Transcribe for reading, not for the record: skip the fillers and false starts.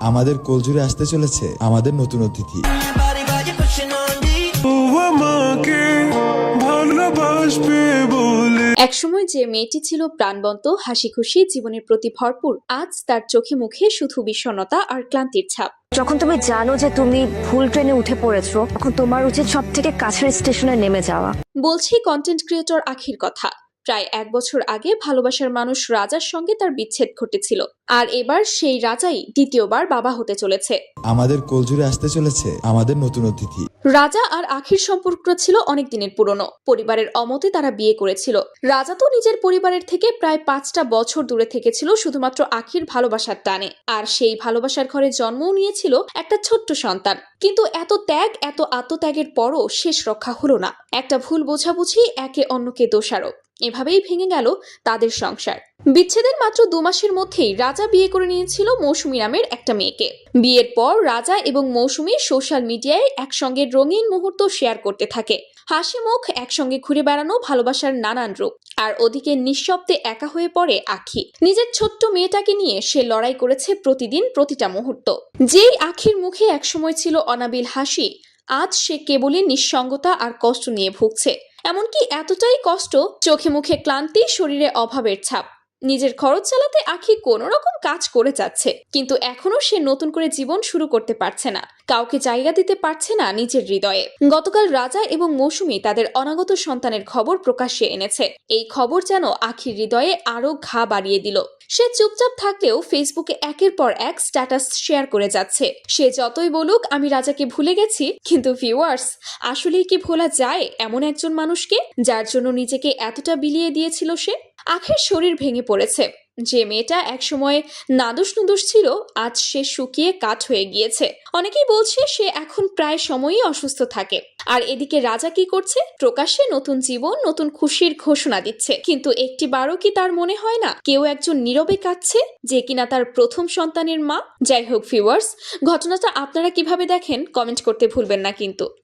আমাদের কোলজুড়ে আসতে চলেছে আমাদের নতুন অতিথি। একসময় যে মেয়েটি ছিল প্রাণবন্ত, হাসি খুশি, জীবনের প্রতি ভরপুর, আজ তার চোখে মুখে শুধু বিষণ্ণতা আর ক্লান্তির ছাপ। যখন তুমি জানো যে তুমি ভুল ট্রেনে উঠে পড়েছো, তখন তোমার উচিত সব থেকে কাছের স্টেশনে নেমে যাওয়া। বলছি কন্টেন্ট ক্রিয়েটর আখির কথা। প্রায় 1 বছর আগে ভালোবাসার মানুষ রাজার সঙ্গে তার বিচ্ছেদ ঘটেছিল, আর এবার সেই রাজাই দ্বিতীয়বার বাবা হতে চলেছে। আমাদের কোলজুড়ে আসতে চলেছে আমাদের নতুন অতিথি। রাজা আর আখির সম্পর্কটা ছিল অনেক দিনের পুরনো। পরিবারের অমতে তারা বিয়ে করেছিল। রাজা তো নিজের পরিবারের থেকে প্রায় 5টা বছর দূরে থেকেছিল শুধুমাত্র আখির ভালোবাসার টানে, আর সেই ভালোবাসার ঘরে জন্মও নিয়েছিল একটা ছোট্ট সন্তান। কিন্তু এত ত্যাগ, এত আত্মত্যাগের পরও শেষ রক্ষা হলো না। একটা ভুল বোঝাবুঝি, একে অন্যকে দোষারোপ, এভাবেই ভেঙে গেল তাদের সংসার। বিচ্ছেদের মাত্র 2 মাসের মধ্যেই রাজা বিয়ে করে নিয়েছিল মৌসুমী নামের একটা মেয়েকে। বিয়ের পর রাজা এবং মৌসুমী সোশ্যাল মিডিয়ায় একসঙ্গে রঙিন মুহূর্ত শেয়ার করতে থাকে। হাসি মুখ, একসঙ্গে ঘুরে বেড়ানো, ভালোবাসার নানান রূপ। আর ওদিকে নিঃশব্দে একা হয়ে পড়ে আখি। নিজের ছোট্ট মেয়েটাকে নিয়ে সে লড়াই করেছে প্রতিদিন, প্রতিটা মুহূর্ত। যেই আখির মুখে একসময় ছিল অনাবিল হাসি, আজ সে কেবলই নিঃসঙ্গতা আর কষ্ট নিয়ে ভুগছে। এমনকি এতটাই কষ্ট, চোখে মুখে ক্লান্তি, শরীরে অভাবের ছাপ। নিজের খরচ চালাতে আখি কোনো রকম কাজ করে যাচ্ছে, কিন্তু এখনো সে নতুন করে জীবন শুরু করতে পারছে না, কাউকে জায়গা দিতে পারছে না নিজের হৃদয়ে। গতকাল রাজা এবং মৌসুমী তাদের অনাগত সন্তানের খবর প্রকাশ্যে এনেছে। এই খবর যেন আখির হৃদয়ে আরো ঘা বাড়িয়ে দিল। সে চুপচাপ থাকলেও ফেসবুকে একের পর এক স্ট্যাটাস শেয়ার করে যাচ্ছে। সে যতই বলুক আমি রাজাকে ভুলে গেছি, কিন্তু ভিউয়ার্স, আসলেই কি ভোলা যায় এমন একজন মানুষকে যার জন্য নিজেকে এতটা বিলিয়ে দিয়েছিল সে? আখির শরীর ভেঙে পড়েছে। যে মেয়েটা একসময় নাদুস নুদুস ছিল, আজ সে শুকিয়ে কাঠ হয়ে গিয়েছে। অনেকেই বলছে সে এখন প্রায় সময়ই অসুস্থ থাকে। আর এদিকে রাজা কি করছে? প্রকাশ্যে নতুন জীবন, নতুন খুশির ঘোষণা দিচ্ছে। কিন্তু একটিবারও কি তার মনে হয় না কেউ একজন নীরবে কাঁদছে, যে কিনা তার প্রথম সন্তানের মা? যাই হোক ভিউয়ার্স, ঘটনাটা আপনারা কিভাবে দেখেন কমেন্ট করতে ভুলবেন না কিন্তু।